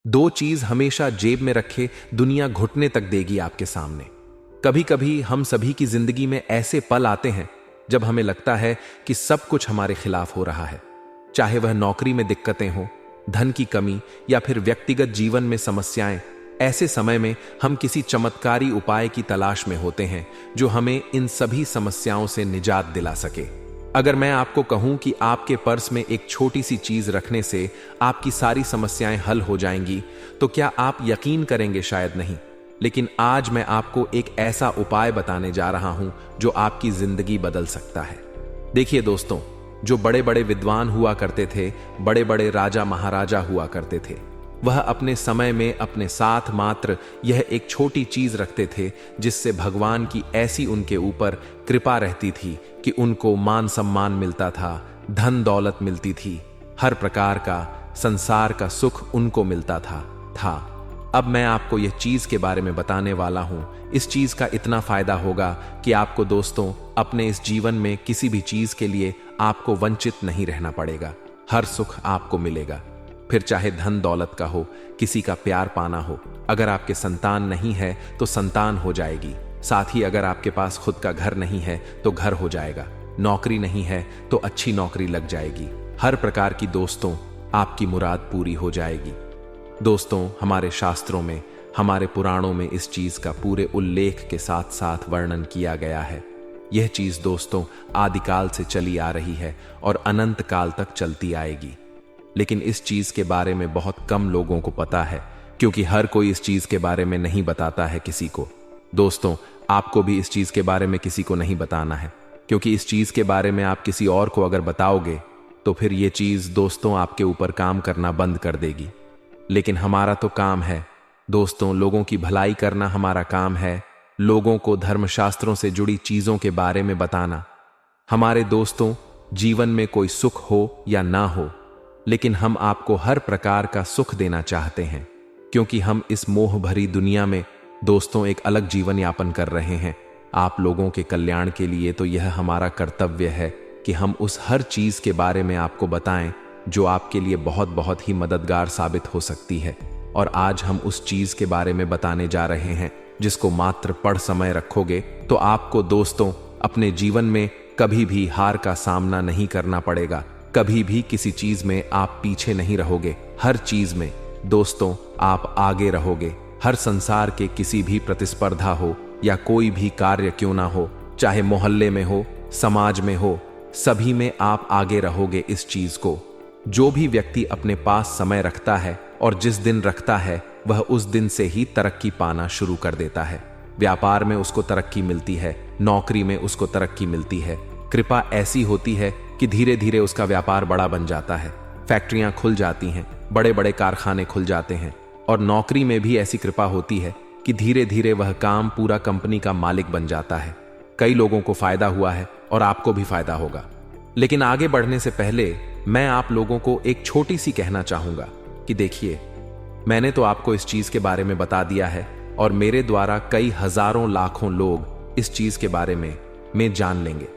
दो चीज हमेशा जेब में रखे दुनिया घुटने तक देगी आपके सामने। कभी कभी हम सभी की जिंदगी में ऐसे पल आते हैं जब हमें लगता है कि सब कुछ हमारे खिलाफ हो रहा है, चाहे वह नौकरी में दिक्कतें हों, धन की कमी या फिर व्यक्तिगत जीवन में समस्याएं। ऐसे समय में हम किसी चमत्कारी उपाय की तलाश में होते हैं जो हमें इन सभी समस्याओं से निजात दिला सके। अगर मैं आपको कहूं कि आपके पर्स में एक छोटी सी चीज रखने से आपकी सारी समस्याएं हल हो जाएंगी, तो क्या आप यकीन करेंगे? शायद नहीं। लेकिन आज मैं आपको एक ऐसा उपाय बताने जा रहा हूं जो आपकी जिंदगी बदल सकता है। देखिए दोस्तों, जो बड़े बड़े विद्वान हुआ करते थे, बड़े बड़े राजा महाराजा हुआ करते थे, वह अपने समय में अपने साथ मात्र यह एक छोटी चीज रखते थे जिससे भगवान की ऐसी उनके ऊपर कृपा रहती थी कि उनको मान सम्मान मिलता था, धन दौलत मिलती थी, हर प्रकार का संसार का सुख उनको मिलता था। अब मैं आपको यह चीज के बारे में बताने वाला हूं। इस चीज का इतना फायदा होगा कि आपको दोस्तों अपने इस जीवन में किसी भी चीज के लिए आपको वंचित नहीं रहना पड़ेगा। हर सुख आपको मिलेगा, फिर चाहे धन दौलत का हो, किसी का प्यार पाना हो। अगर आपके संतान नहीं है तो संतान हो जाएगी। साथ ही अगर आपके पास खुद का घर नहीं है तो घर हो जाएगा। नौकरी नहीं है तो अच्छी नौकरी लग जाएगी। हर प्रकार की दोस्तों आपकी मुराद पूरी हो जाएगी। दोस्तों, हमारे शास्त्रों में, हमारे पुराणों में इस चीज का पूरे उल्लेख के साथ साथ वर्णन किया गया है। यह चीज दोस्तों आदिकाल से चली आ रही है और अनंत काल तक चलती आएगी। लेकिन इस चीज के बारे में बहुत कम लोगों को पता है, क्योंकि हर कोई इस चीज के बारे में नहीं बताता है किसी को। दोस्तों, आपको भी इस चीज के बारे में किसी को नहीं बताना है, क्योंकि इस चीज के बारे में आप किसी और को अगर बताओगे तो फिर ये चीज दोस्तों आपके ऊपर काम करना बंद कर देगी। लेकिन हमारा तो काम है दोस्तों, लोगों की भलाई करना हमारा काम है, लोगों को धर्मशास्त्रों से जुड़ी चीजों के बारे में बताना। हमारे दोस्तों जीवन में कोई सुख हो या ना हो, लेकिन हम आपको हर प्रकार का सुख देना चाहते हैं, क्योंकि हम इस मोह भरी दुनिया में दोस्तों एक अलग जीवन यापन कर रहे हैं। आप लोगों के कल्याण के लिए तो यह हमारा कर्तव्य है कि हम उस हर चीज के बारे में आपको बताएं जो आपके लिए बहुत बहुत ही मददगार साबित हो सकती है। और आज हम उस चीज के बारे में बताने जा रहे हैं जिसको मात्र पढ़ समय रखोगे तो आपको दोस्तों अपने जीवन में कभी भी हार का सामना नहीं करना पड़ेगा। कभी भी किसी चीज में आप पीछे नहीं रहोगे, हर चीज में दोस्तों आप आगे रहोगे। हर संसार के किसी भी प्रतिस्पर्धा हो या कोई भी कार्य क्यों ना हो, चाहे मोहल्ले में हो, समाज में हो, सभी में आप आगे रहोगे। इस चीज को जो भी व्यक्ति अपने पास समय रखता है और जिस दिन रखता है वह उस दिन से ही तरक्की पाना शुरू कर देता है। व्यापार में उसको तरक्की मिलती है, नौकरी में उसको तरक्की मिलती है। कृपा ऐसी होती है कि धीरे धीरे उसका व्यापार बड़ा बन जाता है, फैक्ट्रियां खुल जाती हैं, बड़े बड़े कारखाने खुल जाते हैं। और नौकरी में भी ऐसी कृपा होती है कि धीरे धीरे वह काम पूरा कंपनी का मालिक बन जाता है। कई लोगों को फायदा हुआ है और आपको भी फायदा होगा। लेकिन आगे बढ़ने से पहले मैं आप लोगों को एक छोटी सी कहना चाहूंगा कि देखिए, मैंने तो आपको इस चीज के बारे में बता दिया है और मेरे द्वारा कई हजारों लाखों लोग इस चीज के बारे में जान लेंगे।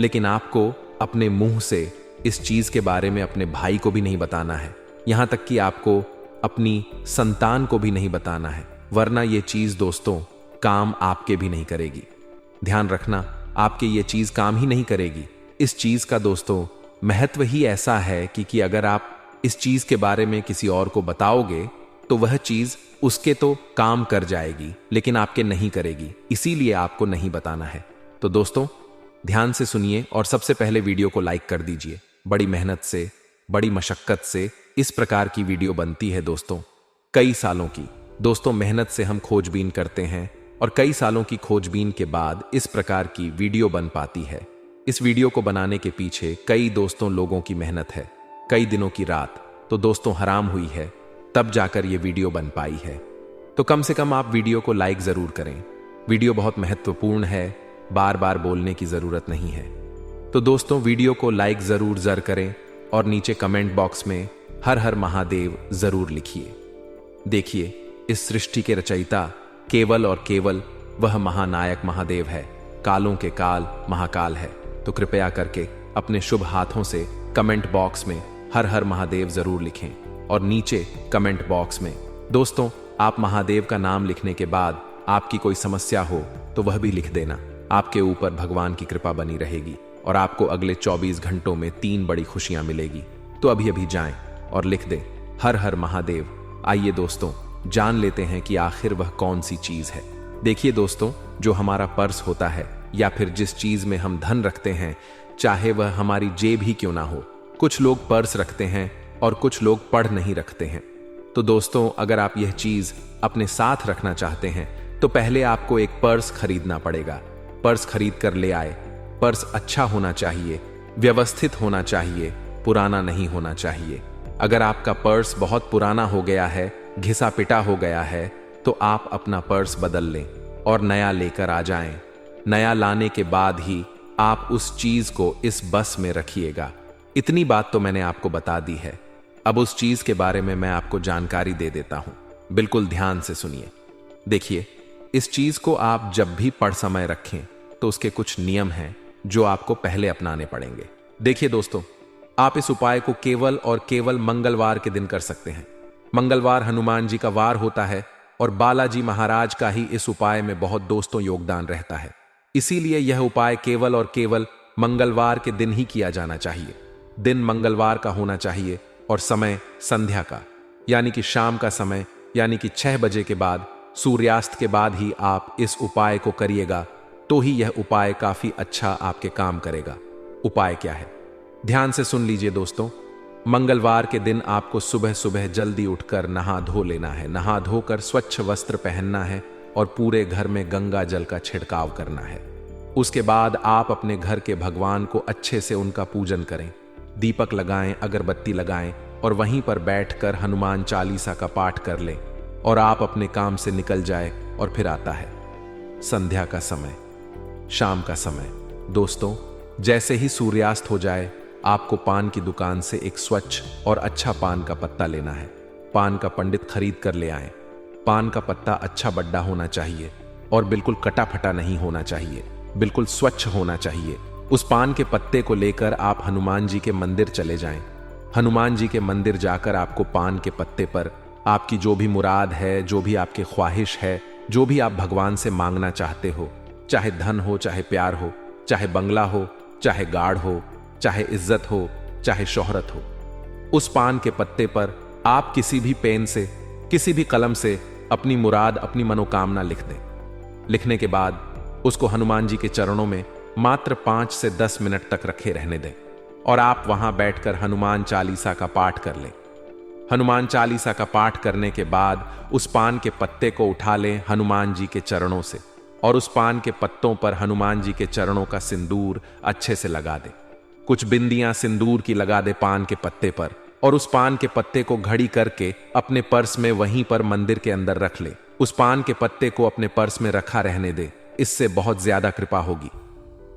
लेकिन आपको अपने मुंह से इस चीज के बारे में अपने भाई को भी नहीं बताना है, यहां तक कि आपको अपनी संतान को भी नहीं बताना है, वरना ये चीज दोस्तों काम आपके भी नहीं करेगी। ध्यान रखना, आपके ये चीज काम ही नहीं करेगी। इस चीज का दोस्तों महत्व ही ऐसा है कि अगर आप इस चीज के बारे में किसी और को बताओगे तो वह चीज उसके तो काम कर जाएगी लेकिन आपके नहीं करेगी, इसीलिए आपको नहीं बताना है। तो दोस्तों ध्यान से सुनिए और सबसे पहले वीडियो को लाइक कर दीजिए। बड़ी मेहनत से, बड़ी मशक्कत से इस प्रकार की वीडियो बनती है दोस्तों, कई सालों की दोस्तों मेहनत से हम खोजबीन करते हैं और कई सालों की खोजबीन के बाद इस प्रकार की वीडियो बन पाती है। इस वीडियो को बनाने के पीछे कई दोस्तों लोगों की मेहनत है, कई दिनों की रात तो दोस्तों हराम हुई है, तब जाकर ये वीडियो बन पाई है। तो कम से कम आप वीडियो को लाइक जरूर करें। वीडियो बहुत महत्वपूर्ण है, बार बार बोलने की जरूरत नहीं है। तो दोस्तों वीडियो को लाइक जरूर करें और नीचे कमेंट बॉक्स में हर हर महादेव जरूर लिखिए। देखिए, इस सृष्टि के रचयिता केवल और केवल वह महानायक महादेव है, कालों के काल महाकाल है। तो कृपया करके अपने शुभ हाथों से कमेंट बॉक्स में हर हर महादेव जरूर लिखें और नीचे कमेंट बॉक्स में दोस्तों, आप महादेव का नाम लिखने के बाद आपकी कोई समस्या हो तो वह भी लिख देना। आपके ऊपर भगवान की कृपा बनी रहेगी और आपको अगले 24 घंटों में 3 बड़ी खुशियां मिलेगी। तो अभी अभी जाएं और लिख दें हर हर महादेव। आइए दोस्तों, जान लेते हैं कि आखिर वह कौन सी चीज है। देखिए दोस्तों, जो हमारा पर्स होता है या फिर जिस चीज में हम धन रखते हैं, चाहे वह हमारी जेब ही क्यों ना हो। कुछ लोग पर्स रखते हैं और कुछ लोग पढ़ नहीं रखते हैं। तो दोस्तों, अगर आप यह चीज अपने साथ रखना चाहते हैं तो पहले आपको एक पर्स खरीदना पड़ेगा। पर्स खरीद कर ले आए। पर्स अच्छा होना चाहिए, व्यवस्थित होना चाहिए, पुराना नहीं होना चाहिए। अगर आपका पर्स बहुत पुराना हो गया है, घिसा पिटा हो गया है, तो आप अपना पर्स बदल लें और नया लेकर आ जाएं। नया लाने के बाद ही आप उस चीज को इस बस में रखिएगा। इतनी बात तो मैंने आपको बता दी है। अब उस चीज के बारे में मैं आपको जानकारी दे देता हूं। बिल्कुल ध्यान से सुनिए। देखिए, इस चीज को आप जब भी पढ़ समय रखें तो उसके कुछ नियम हैं जो आपको पहले अपनाने पड़ेंगे। देखिए दोस्तों, आप इस उपाय को केवल और केवल मंगलवार के दिन कर सकते हैं। मंगलवार हनुमान जी का वार होता है और बालाजी महाराज का ही इस उपाय में बहुत दोस्तों योगदान रहता है। इसीलिए यह उपाय केवल और केवल मंगलवार के दिन ही किया जाना चाहिए। दिन मंगलवार का होना चाहिए और समय संध्या का, यानी कि शाम का समय, यानी कि 6 बजे के बाद, सूर्यास्त के बाद ही आप इस उपाय को करिएगा। तो ही यह उपाय काफी अच्छा आपके काम करेगा। उपाय क्या है, ध्यान से सुन लीजिए दोस्तों। मंगलवार के दिन आपको सुबह सुबह जल्दी उठकर नहा धो लेना है। नहा धोकर स्वच्छ वस्त्र पहनना है और पूरे घर में गंगा जल का छिड़काव करना है। उसके बाद आप अपने घर के भगवान को अच्छे से उनका पूजन करें, दीपक लगाएं, अगरबत्ती लगाएं और वहीं पर बैठकर हनुमान चालीसा का पाठ कर लें और आप अपने काम से निकल जाए। और फिर आता है संध्या का समय, शाम का समय। दोस्तों, जैसे ही सूर्यास्त हो जाए, आपको पान की दुकान से एक स्वच्छ और अच्छा पान का पत्ता लेना है। पान का पंडित खरीद कर ले आए। पान का पत्ता अच्छा बड्डा होना चाहिए और बिल्कुल कटा फटा नहीं होना चाहिए, बिल्कुल स्वच्छ होना चाहिए। उस पान के पत्ते को लेकर आप हनुमान जी के मंदिर चले जाएं। हनुमान जी के मंदिर जाकर आपको पान के पत्ते पर आपकी जो भी मुराद है, जो भी आपकी ख्वाहिश है, जो भी आप भगवान से मांगना चाहते हो, चाहे धन हो, चाहे प्यार हो, चाहे बंगला हो, चाहे गाड़ हो, चाहे इज्जत हो, चाहे शोहरत हो, उस पान के पत्ते पर आप किसी भी पेन से, किसी भी कलम से अपनी मुराद, अपनी मनोकामना लिख दें। लिखने के बाद उसको हनुमान जी के चरणों में मात्र 5 से 10 मिनट तक रखे रहने दें और आप वहां बैठकर हनुमान चालीसा का पाठ कर लें। हनुमान चालीसा का पाठ करने के बाद उस पान के पत्ते को उठा लें हनुमान जी के चरणों से और उस पान के पत्तों पर हनुमान जी के चरणों का सिंदूर अच्छे से लगा दें। कुछ बिंदियां सिंदूर की लगा दे पान के पत्ते पर और उस पान के पत्ते को घड़ी करके अपने पर्स में वहीं पर मंदिर के अंदर रख ले। उस पान के पत्ते को अपने पर्स में रखा रहने दे। इससे बहुत ज्यादा कृपा होगी।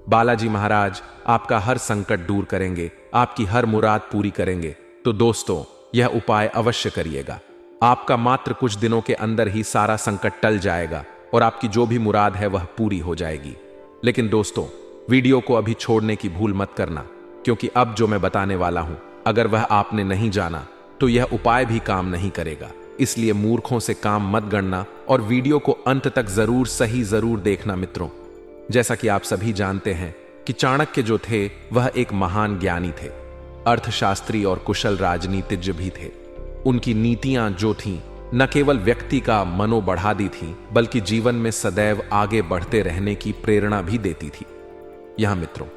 बालाजी महाराज आपका हर संकट दूर करेंगे, आपकी हर मुराद पूरी करेंगे। तो दोस्तों, यह उपाय अवश्य करिएगा। आपका मात्र कुछ दिनों के अंदर ही सारा संकट टल जाएगा और आपकी जो भी मुराद है वह पूरी हो जाएगी। लेकिन दोस्तों, वीडियो को अभी छोड़ने की भूल मत करना, क्योंकि अब जो मैं बताने वाला हूं, अगर वह आपने नहीं जाना तो यह उपाय भी काम नहीं करेगा। इसलिए मूर्खों से काम मत गणना और वीडियो को अंत तक जरूर देखना मित्रों। जैसा कि आप सभी जानते हैं कि चाणक्य जो थे वह एक महान ज्ञानी थे, अर्थशास्त्री और कुशल राजनीतिज्ञ भी थे। उनकी नीतियां जो थीं न केवल व्यक्ति का मनो बढ़ाती थी, बल्कि जीवन में सदैव आगे बढ़ते रहने की प्रेरणा भी देती थी। यहां मित्रों,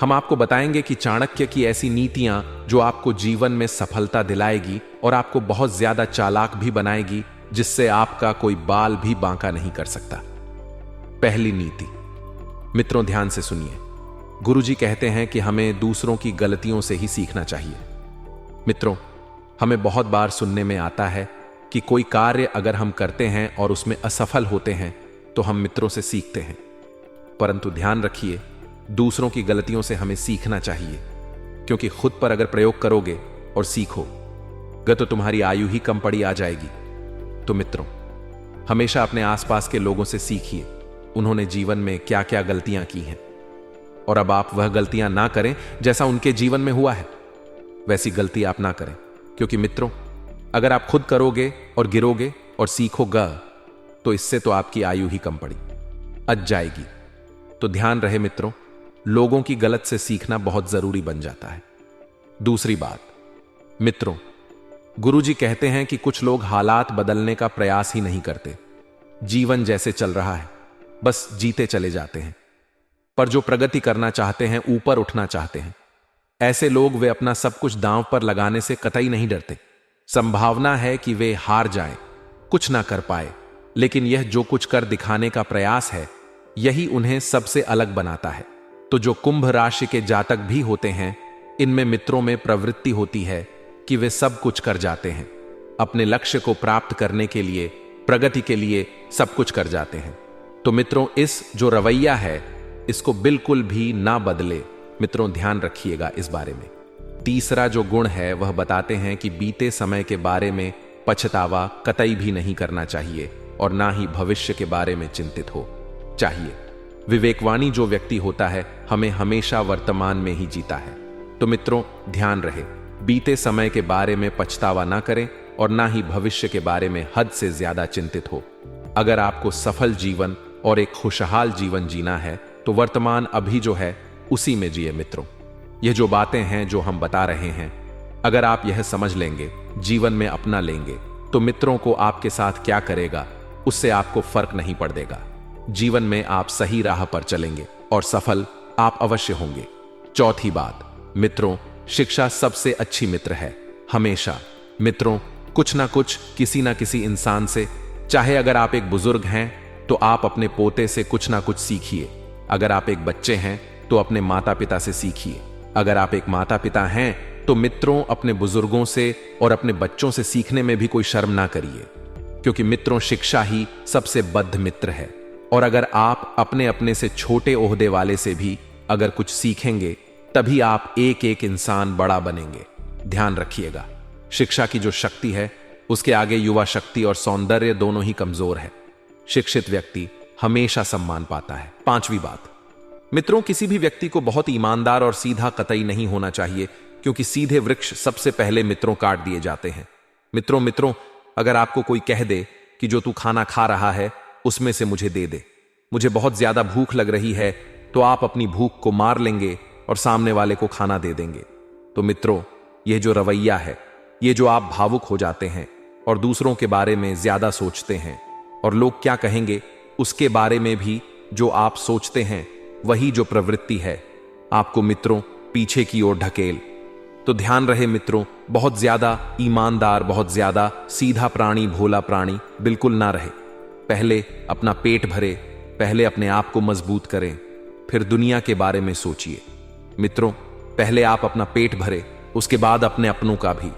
हम आपको बताएंगे कि चाणक्य की ऐसी नीतियां जो आपको जीवन में सफलता दिलाएगी और आपको बहुत ज्यादा चालाक भी बनाएगी, जिससे आपका कोई बाल भी बांका नहीं कर सकता। पहली नीति, मित्रों ध्यान से सुनिए। गुरुजी कहते हैं कि हमें दूसरों की गलतियों से ही सीखना चाहिए। मित्रों, हमें बहुत बार सुनने में आता है कि कोई कार्य अगर हम करते हैं और उसमें असफल होते हैं तो हम मित्रों से सीखते हैं, परंतु ध्यान रखिए, दूसरों की गलतियों से हमें सीखना चाहिए, क्योंकि खुद पर अगर प्रयोग करोगे और सीखोगे तो तुम्हारी आयु ही कम पड़ी आ जाएगी। तो मित्रों, हमेशा अपने आसपास के लोगों से सीखिए, उन्होंने जीवन में क्या क्या गलतियां की हैं और अब आप वह गलतियां ना करें जैसा उनके जीवन में हुआ है, वैसी गलती आप ना करें। क्योंकि मित्रों, अगर आप खुद करोगे और गिरोगे और सीखोगा तो इससे तो आपकी आयु ही कम पड़ी अज जाएगी। तो ध्यान रहे मित्रों, लोगों की गलत से सीखना बहुत जरूरी बन जाता है। दूसरी बात मित्रों, गुरुजी कहते हैं कि कुछ लोग हालात बदलने का प्रयास ही नहीं करते। जीवन जैसे चल रहा है बस जीते चले जाते हैं। पर जो प्रगति करना चाहते हैं, ऊपर उठना चाहते हैं, ऐसे लोग वे अपना सब कुछ दांव पर लगाने से कतई नहीं डरते। संभावना है कि वे हार जाएं, कुछ ना कर पाए, लेकिन यह जो कुछ कर दिखाने का प्रयास है यही उन्हें सबसे अलग बनाता है। तो जो कुंभ राशि के जातक भी होते हैं, इनमें मित्रों में प्रवृत्ति होती है कि वे सब कुछ कर जाते हैं, अपने लक्ष्य को प्राप्त करने के लिए, प्रगति के लिए सब कुछ कर जाते हैं। तो मित्रों, इस जो रवैया है इसको बिल्कुल भी ना बदले। मित्रों ध्यान रखिएगा इस बारे में। तीसरा जो गुण है वह बताते हैं कि बीते समय के बारे में पछतावा कतई भी नहीं करना चाहिए और ना ही भविष्य के बारे में चिंतित हो चाहिए। विवेकवानी जो व्यक्ति होता है हमें हमेशा वर्तमान में ही जीता है। तो मित्रों ध्यान रहे, बीते समय के बारे में पछतावा ना करें और ना ही भविष्य के बारे में हद से ज्यादा चिंतित हो। अगर आपको सफल जीवन और एक खुशहाल जीवन जीना है तो वर्तमान अभी जो है उसी में जिए मित्रों। यह जो बातें हैं जो हम बता रहे हैं, अगर आप यह समझ लेंगे, जीवन में अपना लेंगे, तो मित्रों को आपके साथ क्या करेगा उससे आपको फर्क नहीं पड़ देगा। जीवन में आप सही राह पर चलेंगे और सफल आप अवश्य होंगे। चौथी बात मित्रों, शिक्षा सबसे अच्छी मित्र है। हमेशा मित्रों कुछ ना कुछ किसी ना किसी इंसान से, चाहे अगर आप एक बुजुर्ग हैं तो आप अपने पोते से कुछ ना कुछ सीखिए। अगर आप एक बच्चे हैं तो अपने माता पिता से सीखिए। अगर आप एक माता पिता हैं तो मित्रों अपने बुजुर्गों से और अपने बच्चों से सीखने में भी कोई शर्म ना करिए, क्योंकि मित्रों शिक्षा ही सबसे बद्ध मित्र है। और अगर आप अपने अपने से छोटे ओहदे वाले से भी अगर कुछ सीखेंगे तभी आप एक एक इंसान बड़ा बनेंगे। ध्यान रखिएगा, शिक्षा की जो शक्ति है उसके आगे युवा शक्ति और सौंदर्य दोनों ही कमजोर है। शिक्षित व्यक्ति हमेशा सम्मान पाता है। पांचवी बात मित्रों, किसी भी व्यक्ति को बहुत ईमानदार और सीधा कतई नहीं होना चाहिए, क्योंकि सीधे वृक्ष सबसे पहले मित्रों काट दिए जाते हैं। मित्रों अगर आपको कोई कह दे कि जो तू खाना खा रहा है उसमें से मुझे दे दे, मुझे बहुत ज्यादा भूख लग रही है, तो आप अपनी भूख को मार लेंगे और सामने वाले को खाना दे देंगे। तो मित्रों यह जो रवैया है, ये जो आप भावुक हो जाते हैं और दूसरों के बारे में ज्यादा सोचते हैं और लोग क्या कहेंगे उसके बारे में भी जो आप सोचते हैं, वही जो प्रवृत्ति है आपको मित्रों पीछे की ओर ढकेल। तो ध्यान रहे मित्रों, बहुत ज्यादा ईमानदार, बहुत ज्यादा सीधा प्राणी, भोला प्राणी बिल्कुल ना रहे। पहले अपना पेट भरे, पहले अपने आप को मजबूत करें, फिर दुनिया के बारे में सोचिए। मित्रों पहले आप अपना पेट भरे, उसके बाद अपने अपनों का भी,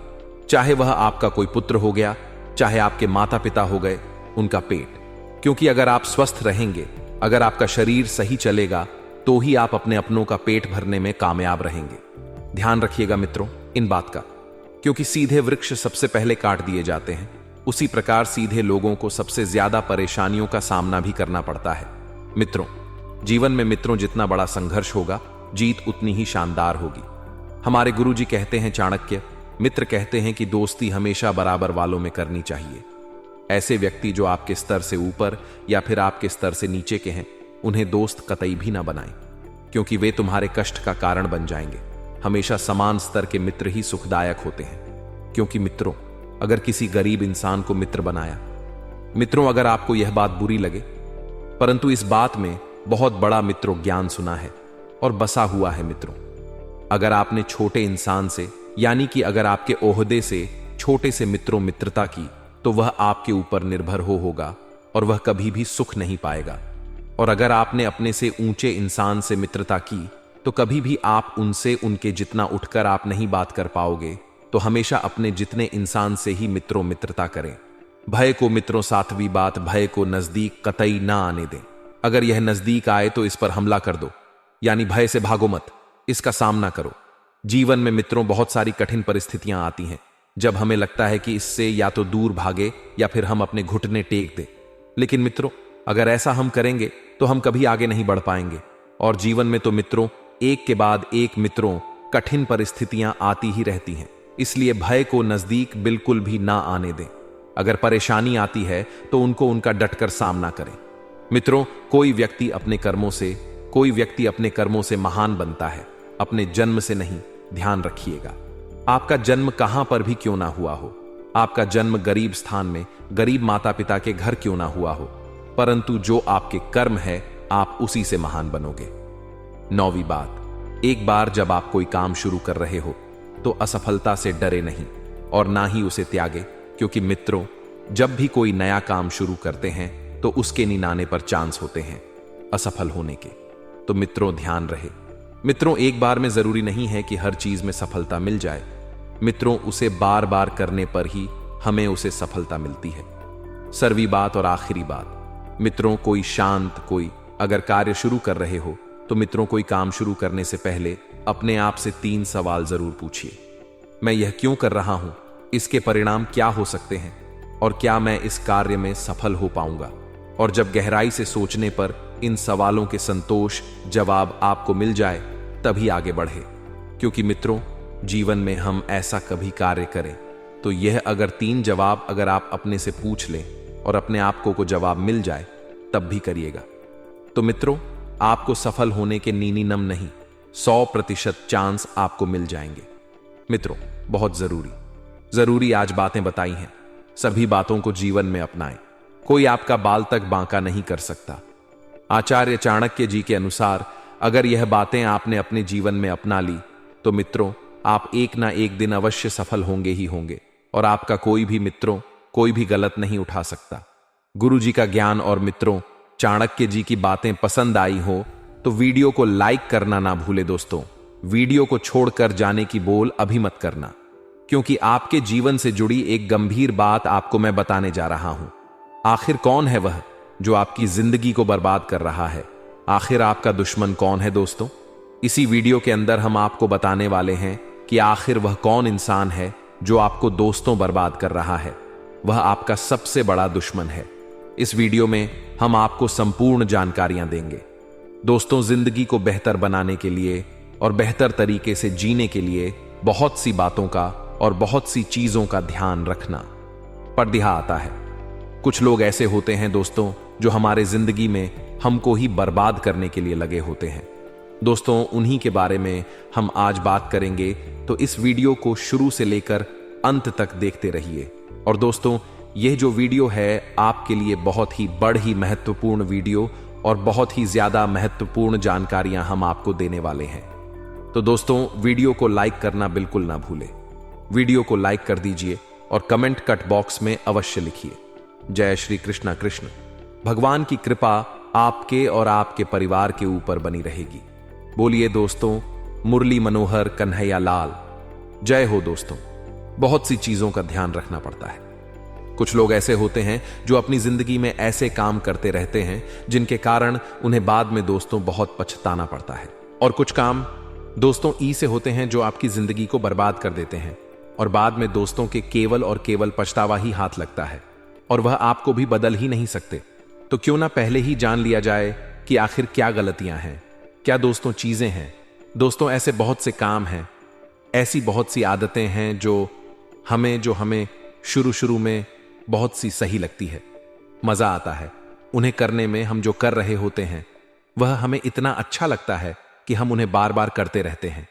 चाहे वह आपका कोई पुत्र हो गया, चाहे आपके माता पिता हो गए, उनका पेट। क्योंकि अगर आप स्वस्थ रहेंगे, अगर आपका शरीर सही चलेगा, तो ही आप अपने अपनों का पेट भरने में कामयाब रहेंगे। ध्यान रखिएगा मित्रों इन बात का, क्योंकि सीधे वृक्ष सबसे पहले काट दिए जाते हैं, उसी प्रकार सीधे लोगों को सबसे ज्यादा परेशानियों का सामना भी करना पड़ता है। मित्रों जीवन में मित्रों जितना बड़ा संघर्ष होगा, जीत उतनी ही शानदार होगी। हमारे गुरुजी कहते हैं, चाणक्य मित्र कहते हैं कि दोस्ती हमेशा बराबर वालों में करनी चाहिए। ऐसे व्यक्ति जो आपके स्तर से ऊपर या फिर आपके स्तर से नीचे के हैं, उन्हें दोस्त कतई भी ना बनाएं, क्योंकि वे तुम्हारे कष्ट का कारण बन जाएंगे। हमेशा समान स्तर के मित्र ही सुखदायक होते हैं, क्योंकि मित्रों अगर किसी गरीब इंसान को मित्र बनाया, मित्रों अगर आपको यह बात बुरी लगे, परंतु इस बात में बहुत बड़ा मित्रों ज्ञान सुना है और बसा हुआ है। मित्रों अगर आपने छोटे इंसान से, यानी कि अगर आपके ओहदे से छोटे से मित्रों मित्रता की, तो वह आपके ऊपर निर्भर होगा और वह कभी भी सुख नहीं पाएगा। और अगर आपने अपने से ऊंचे इंसान से मित्रता की, तो कभी भी आप उनसे उनके जितना उठकर आप नहीं बात कर पाओगे। तो हमेशा अपने जितने इंसान से ही मित्रों मित्रता करें। भय को मित्रों सातवीं बात, भय को नजदीक कतई ना आने दें। अगर यह नजदीक आए तो इस पर हमला कर दो, यानी भय से भागो मत, इसका सामना करो। जीवन में मित्रों बहुत सारी कठिन परिस्थितियां आती हैं, जब हमें लगता है कि इससे या तो दूर भागे या फिर हम अपने घुटने टेक दें। लेकिन मित्रों अगर ऐसा हम करेंगे तो हम कभी आगे नहीं बढ़ पाएंगे। और जीवन में तो मित्रों एक के बाद एक मित्रों कठिन परिस्थितियां आती ही रहती हैं। इसलिए भय को नजदीक बिल्कुल भी ना आने दें। अगर परेशानी आती है तो उनको उनका डटकर सामना करें। मित्रों, कोई व्यक्ति अपने कर्मों से महान बनता है, अपने जन्म से नहीं। ध्यान रखिएगा, आपका जन्म कहां पर भी क्यों ना हुआ हो, आपका जन्म गरीब स्थान में, गरीब माता पिता के घर क्यों ना हुआ हो, परंतु जो आपके कर्म है आप उसी से महान बनोगे। 9वीं बात, एक बार जब आप कोई काम शुरू कर रहे हो तो असफलता से डरे नहीं और ना ही उसे त्यागे, क्योंकि मित्रों, जब भी कोई नया काम शुरू करते हैं तो उसके निनाने पर चांस होते हैं असफल होने के। तो मित्रों, ध्यान रहे। मित्रों, एक बार में जरूरी नहीं है कि हर चीज में सफलता मिल जाए। मित्रों, उसे बार बार करने पर ही हमें उसे सफलता मिलती है। 7वीं बात और आखिरी बात, मित्रों, कोई अगर कार्य शुरू कर रहे हो तो मित्रों, कोई काम शुरू करने से पहले अपने आप से 3 सवाल जरूर पूछिए। मैं यह क्यों कर रहा हूं, इसके परिणाम क्या हो सकते हैं, और क्या मैं इस कार्य में सफल हो पाऊंगा। और जब गहराई से सोचने पर इन सवालों के संतोष जवाब आपको मिल जाए तभी आगे बढ़े। क्योंकि मित्रों, जीवन में हम ऐसा कभी कार्य करें तो यह अगर 3 जवाब अगर आप अपने से पूछ लें और अपने आप को जवाब मिल जाए तब भी करिएगा। तो मित्रों, आपको सफल होने के नीनी नहीं 100% चांस आपको मिल जाएंगे। मित्रों, बहुत जरूरी आज बातें बताई हैं। सभी बातों को जीवन में अपनाएं। कोई आपका बाल तक बांका नहीं कर सकता। आचार्य चाणक्य जी के अनुसार अगर यह बातें आपने अपने जीवन में अपना ली तो मित्रों, आप एक ना एक दिन अवश्य सफल होंगे ही होंगे, और आपका कोई भी गलत नहीं उठा सकता। गुरु जी का ज्ञान और मित्रों, चाणक्य जी की बातें पसंद आई हो तो वीडियो को लाइक करना ना भूले दोस्तों। वीडियो को छोड़कर जाने की बोल अभी मत करना, क्योंकि आपके जीवन से जुड़ी एक गंभीर बात आपको मैं बताने जा रहा हूं। आखिर कौन है वह जो आपकी जिंदगी को बर्बाद कर रहा है? आखिर आपका दुश्मन कौन है दोस्तों? इसी वीडियो के अंदर हम आपको बताने वाले हैं कि आखिर वह कौन इंसान है जो आपको दोस्तों बर्बाद कर रहा है। वह आपका सबसे बड़ा दुश्मन है। इस वीडियो में हम आपको संपूर्ण जानकारियां देंगे। दोस्तों, जिंदगी को बेहतर बनाने के लिए और बेहतर तरीके से जीने के लिए बहुत सी बातों का और बहुत सी चीजों का ध्यान रखना पड़ता आता है। कुछ लोग ऐसे होते हैं दोस्तों जो हमारे जिंदगी में हमको ही बर्बाद करने के लिए लगे होते हैं। दोस्तों, उन्हीं के बारे में हम आज बात करेंगे, तो इस वीडियो को शुरू से लेकर अंत तक देखते रहिए। और दोस्तों, यह जो वीडियो है आपके लिए बहुत ही महत्वपूर्ण वीडियो और बहुत ही ज्यादा महत्वपूर्ण जानकारियां हम आपको देने वाले हैं। तो दोस्तों, वीडियो को लाइक करना बिल्कुल ना भूले। वीडियो को लाइक कर दीजिए और कमेंट कट बॉक्स में अवश्य लिखिए, जय श्री कृष्णा कृष्ण। भगवान की कृपा आपके और आपके परिवार के ऊपर बनी रहेगी। बोलिए दोस्तों, मुरली मनोहर कन्हैया लाल। जय हो दोस्तों। बहुत सी चीजों का ध्यान रखना पड़ता है। कुछ लोग ऐसे होते हैं जो अपनी जिंदगी में ऐसे काम करते रहते हैं जिनके कारण उन्हें बाद में दोस्तों बहुत पछताना पड़ता है। और कुछ काम दोस्तों ई से होते हैं जो आपकी जिंदगी को बर्बाद कर देते हैं, और बाद में दोस्तों के केवल और केवल पछतावा ही हाथ लगता है, और वह आपको भी बदल ही नहीं सकते। तो क्यों ना पहले ही जान लिया जाए कि आखिर क्या गलतियां हैं, क्या दोस्तों चीजें हैं। दोस्तों, ऐसे बहुत से काम हैं, ऐसी बहुत सी आदतें हैं जो हमें शुरू में बहुत सी सही लगती है, मजा आता है उन्हें करने में। हम जो कर रहे होते हैं वह हमें इतना अच्छा लगता है कि हम उन्हें बार बार करते रहते हैं,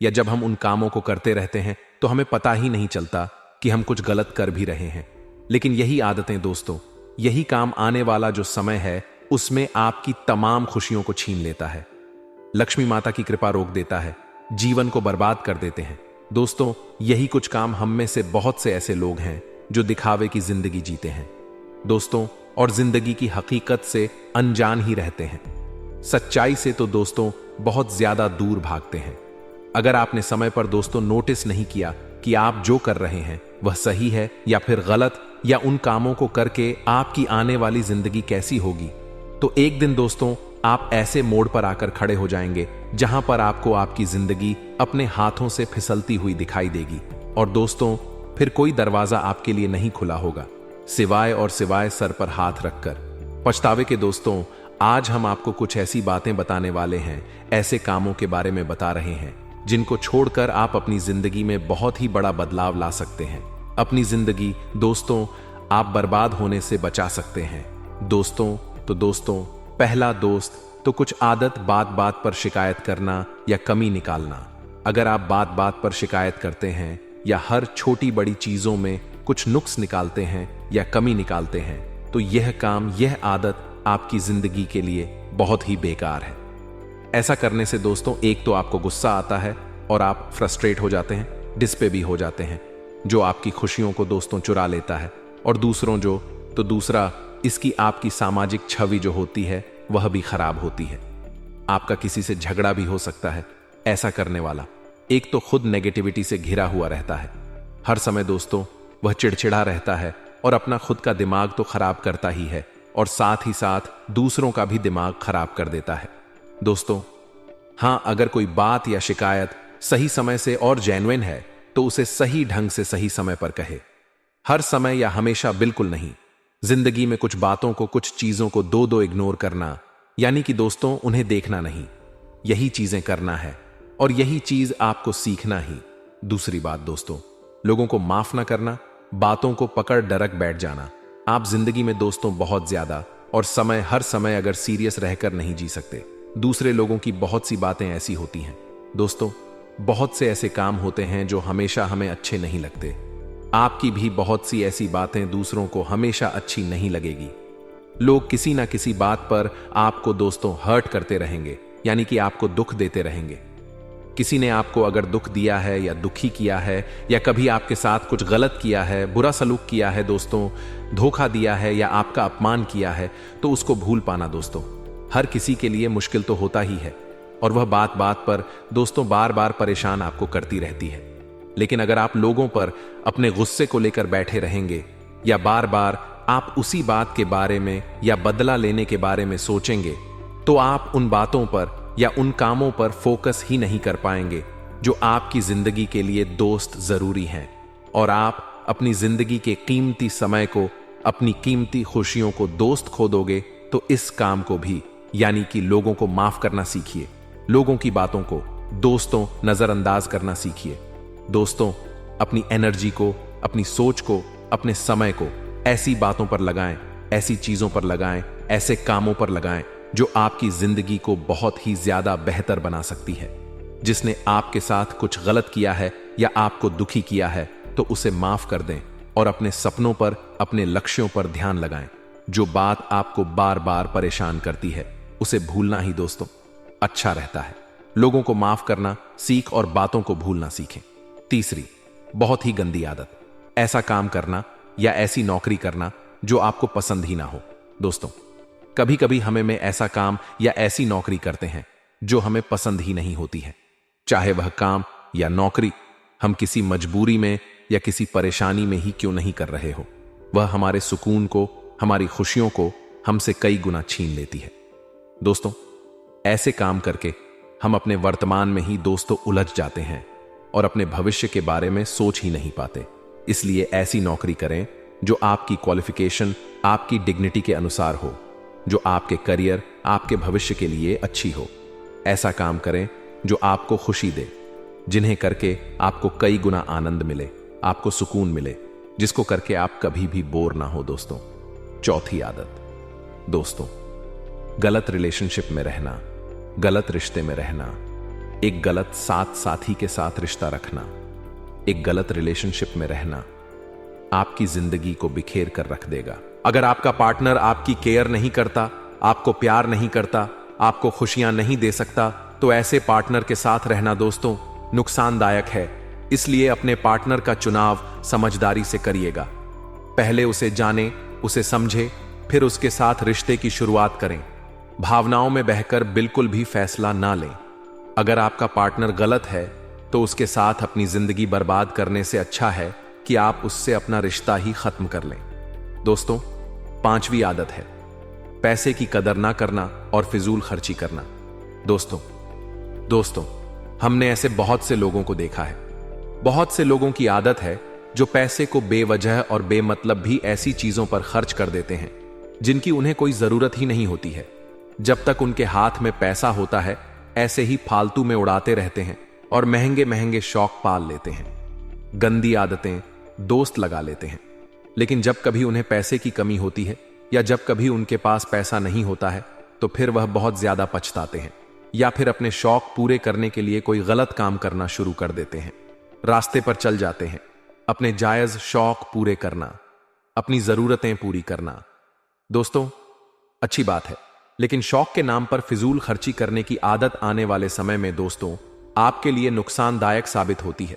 या जब हम उन कामों को करते रहते हैं तो हमें पता ही नहीं चलता कि हम कुछ गलत कर भी रहे हैं। लेकिन यही आदतें दोस्तों, यही काम आने वाला जो समय है उसमें आपकी तमाम खुशियों को छीन लेता है। लक्ष्मी माता की कृपा रोक देता है, जीवन को बर्बाद कर देते हैं। दोस्तों, यही कुछ काम हम में से बहुत से ऐसे लोग हैं जो दिखावे की जिंदगी जीते हैं दोस्तों, और जिंदगी की हकीकत से अनजान ही रहते हैं। सच्चाई से तो दोस्तों बहुत ज्यादा दूर भागते हैं। अगर आपने समय पर दोस्तों नोटिस नहीं किया कि आप जो कर रहे हैं वह सही है या फिर गलत, या उन कामों को करके आपकी आने वाली जिंदगी कैसी होगी, तो एक दिन दोस्तों आप ऐसे मोड़ पर आकर खड़े हो जाएंगे जहां पर आपको आपकी जिंदगी अपने हाथों से फिसलती हुई दिखाई देगी। और दोस्तों, फिर कोई दरवाजा आपके लिए नहीं खुला होगा सिवाय सर पर हाथ रखकर पछतावे के। दोस्तों, आज हम आपको कुछ ऐसी बातें बताने वाले हैं, ऐसे कामों के बारे में बता रहे हैं जिनको छोड़कर आप अपनी जिंदगी में बहुत ही बड़ा बदलाव ला सकते हैं। अपनी जिंदगी दोस्तों आप बर्बाद होने से बचा सकते हैं। दोस्तों, पहला दोस्त तो कुछ आदत बात बात पर शिकायत करना या कमी निकालना। अगर आप बात बात पर शिकायत करते हैं या हर छोटी बड़ी चीजों में कुछ नुक्स निकालते हैं या कमी निकालते हैं, तो यह आदत आपकी जिंदगी के लिए बहुत ही बेकार है। ऐसा करने से दोस्तों एक तो आपको गुस्सा आता है और आप फ्रस्ट्रेट हो जाते हैं, डिस्पे भी हो जाते हैं, जो आपकी खुशियों को दोस्तों चुरा लेता है। और दूसरा इसकी आपकी सामाजिक छवि जो होती है वह भी खराब होती है। आपका किसी से झगड़ा भी हो सकता है। ऐसा करने वाला एक तो खुद नेगेटिविटी से घिरा हुआ रहता है, हर समय दोस्तों वह चिड़चिड़ा रहता है और अपना खुद का दिमाग तो खराब करता ही है और साथ ही साथ दूसरों का भी दिमाग खराब कर देता है। दोस्तों हां, अगर कोई बात या शिकायत सही समय से और जेन्युइन है तो उसे सही ढंग से सही समय पर कहे। हर समय या हमेशा बिल्कुल नहीं। जिंदगी में कुछ बातों को, कुछ चीजों को दो इग्नोर करना, यानी कि दोस्तों उन्हें देखना नहीं, यही चीजें करना है और यही चीज आपको सीखना ही। दूसरी बात दोस्तों, लोगों को माफ ना करना, बातों को पकड़ डरक बैठ जाना। आप जिंदगी में दोस्तों बहुत ज्यादा और हर समय अगर सीरियस रहकर नहीं जी सकते। दूसरे लोगों की बहुत सी बातें ऐसी होती हैं दोस्तों, बहुत से ऐसे काम होते हैं जो हमेशा हमें अच्छे नहीं लगते। आपकी भी बहुत सी ऐसी बातें दूसरों को हमेशा अच्छी नहीं लगेगी। लोग किसी ना किसी बात पर आपको दोस्तों हर्ट करते रहेंगे, यानी कि आपको दुख देते रहेंगे। किसी ने आपको अगर दुख दिया है या दुखी किया है या कभी आपके साथ कुछ गलत किया है, बुरा सलूक किया है दोस्तों, धोखा दिया है या आपका अपमान किया है, तो उसको भूल पाना दोस्तों हर किसी के लिए मुश्किल तो होता ही है और वह बात बात पर दोस्तों बार बार परेशान आपको करती रहती है। लेकिन अगर आप लोगों पर अपने गुस्से को लेकर बैठे रहेंगे या बार बार आप उसी बात के बारे में या बदला लेने के बारे में सोचेंगे, तो आप उन बातों पर या उन कामों पर फोकस ही नहीं कर पाएंगे जो आपकी जिंदगी के लिए दोस्त जरूरी हैं। और आप अपनी जिंदगी के कीमती समय को, अपनी कीमती खुशियों को दोस्त खो दोगे। तो इस काम को भी, यानी कि लोगों को माफ करना सीखिए। लोगों की बातों को दोस्तों नजरअंदाज करना सीखिए। दोस्तों अपनी एनर्जी को, अपनी सोच को, अपने समय को ऐसी बातों पर लगाएं, ऐसी चीजों पर लगाएं, ऐसे कामों पर लगाएं जो आपकी जिंदगी को बहुत ही ज्यादा बेहतर बना सकती है। जिसने आपके साथ कुछ गलत किया है या आपको दुखी किया है तो उसे माफ कर दें और अपने सपनों पर, अपने लक्ष्यों पर ध्यान लगाएं। जो बात आपको बार बार परेशान करती है उसे भूलना ही दोस्तों अच्छा रहता है। लोगों को माफ करना सीख और बातों को भूलना सीखें। तीसरी बहुत ही गंदी आदत, ऐसा काम करना या ऐसी नौकरी करना जो आपको पसंद ही ना हो। दोस्तों कभी कभी हमें ऐसा काम या ऐसी नौकरी करते हैं जो हमें पसंद ही नहीं होती है। चाहे वह काम या नौकरी हम किसी मजबूरी में या किसी परेशानी में ही क्यों नहीं कर रहे हो, वह हमारे सुकून को, हमारी खुशियों को हमसे कई गुना छीन लेती है। दोस्तों ऐसे काम करके हम अपने वर्तमान में ही दोस्तों उलझ जाते हैं और अपने भविष्य के बारे में सोच ही नहीं पाते। इसलिए ऐसी नौकरी करें जो आपकी क्वालिफिकेशन, आपकी डिग्निटी के अनुसार हो, जो आपके करियर, आपके भविष्य के लिए अच्छी हो। ऐसा काम करें जो आपको खुशी दे, जिन्हें करके आपको कई गुना आनंद मिले, आपको सुकून मिले, जिसको करके आप कभी भी बोर ना हो। दोस्तों चौथी आदत दोस्तों, गलत रिलेशनशिप में रहना, गलत रिश्ते में रहना, एक गलत साथी के साथ रिश्ता रखना, एक गलत रिलेशनशिप में रहना आपकी जिंदगी को बिखेर कर रख देगा। अगर आपका पार्टनर आपकी केयर नहीं करता, आपको प्यार नहीं करता, आपको खुशियां नहीं दे सकता, तो ऐसे पार्टनर के साथ रहना दोस्तों नुकसानदायक है। इसलिए अपने पार्टनर का चुनाव समझदारी से करिएगा। पहले उसे जाने, उसे समझे, फिर उसके साथ रिश्ते की शुरुआत करें। भावनाओं में बहकर बिल्कुल भी फैसला ना लें। अगर आपका पार्टनर गलत है तो उसके साथ अपनी जिंदगी बर्बाद करने से अच्छा है कि आप उससे अपना रिश्ता ही खत्म कर लें। दोस्तों पांचवी आदत है पैसे की कदर ना करना और फिजूल खर्ची करना। दोस्तों हमने ऐसे बहुत से लोगों को देखा है, बहुत से लोगों की आदत है जो पैसे को बेवजह और बेमतलब भी ऐसी चीजों पर खर्च कर देते हैं जिनकी उन्हें कोई जरूरत ही नहीं होती है। जब तक उनके हाथ में पैसा होता है ऐसे ही फालतू में उड़ाते रहते हैं और महंगे महंगे शौक पाल लेते हैं, गंदी आदतें, दोस्त लगा लेते हैं। लेकिन जब कभी उन्हें पैसे की कमी होती है या जब कभी उनके पास पैसा नहीं होता है तो फिर वह बहुत ज्यादा पछताते हैं या फिर अपने शौक पूरे करने के लिए कोई गलत काम करना शुरू कर देते हैं, रास्ते पर चल जाते हैं। अपने जायज शौक पूरे करना, अपनी जरूरतें पूरी करना दोस्तों अच्छी बात है, लेकिन शौक के नाम पर फिजूल खर्ची करने की आदत आने वाले समय में दोस्तों आपके लिए नुकसानदायक साबित होती है,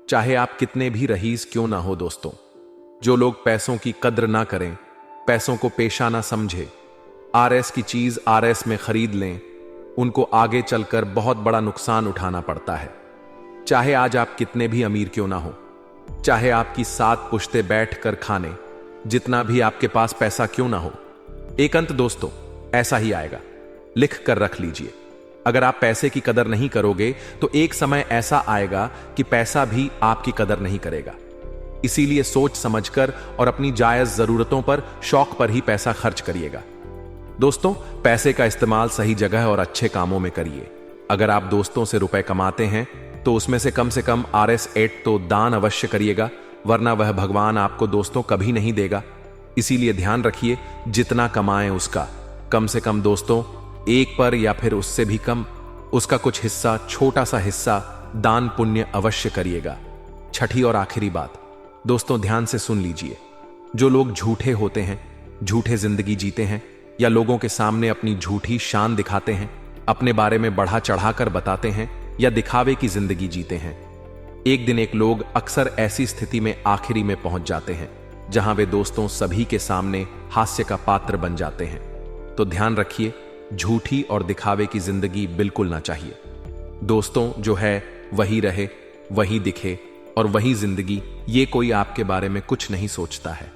चाहे आप कितने भी रईस क्यों ना हो। दोस्तों, जो लोग पैसों की कद्र ना करें, पैसों को पेशा ना समझे, आरएस की चीज आरएस में खरीद लें, उनको आगे चलकर बहुत बड़ा नुकसान उठाना पड़ता है। चाहे आज आप कितने भी अमीर क्यों ना हो, चाहे आपकी 7 पुश्ते बैठ कर खाने, जितना भी आपके पास पैसा क्यों ना हो, एक अंत दोस्तों ऐसा ही आएगा। लिख कर रख लीजिए, अगर आप पैसे की कदर नहीं करोगे तो एक समय ऐसा आएगा कि पैसा भी आपकी कदर नहीं करेगा। इसीलिए सोच समझकर और अपनी जायज जरूरतों पर, शौक पर ही पैसा खर्च करिएगा। दोस्तों, पैसे का इस्तेमाल सही जगह और अच्छे कामों में करिए। अगर आप दोस्तों से रुपए कमाते हैं तो उसमें से कम RS8 तो दान अवश्य करिएगा, वरना वह भगवान आपको दोस्तों कभी नहीं देगा। इसीलिए ध्यान रखिए, जितना कमाएं उसका कम से कम दोस्तों 1 पर या फिर उससे भी कम, उसका कुछ हिस्सा, छोटा सा हिस्सा दान पुण्य अवश्य करिएगा। छठी और आखिरी बात दोस्तों ध्यान से सुन लीजिए, जो लोग झूठे होते हैं, झूठे जिंदगी जीते हैं या लोगों के सामने अपनी झूठी शान दिखाते हैं, अपने बारे में बढ़ा चढ़ाकर बताते हैं या दिखावे की जिंदगी जीते हैं, एक दिन एक लोग अक्सर ऐसी स्थिति में आखिरी में पहुंच जाते हैं जहां वे दोस्तों सभी के सामने हास्य का पात्र बन जाते हैं। तो ध्यान रखिए, झूठी और दिखावे की जिंदगी बिल्कुल ना चाहिए। दोस्तों जो है वही रहे, वही दिखे और वही जिंदगी, ये कोई आपके बारे में कुछ नहीं सोचता है।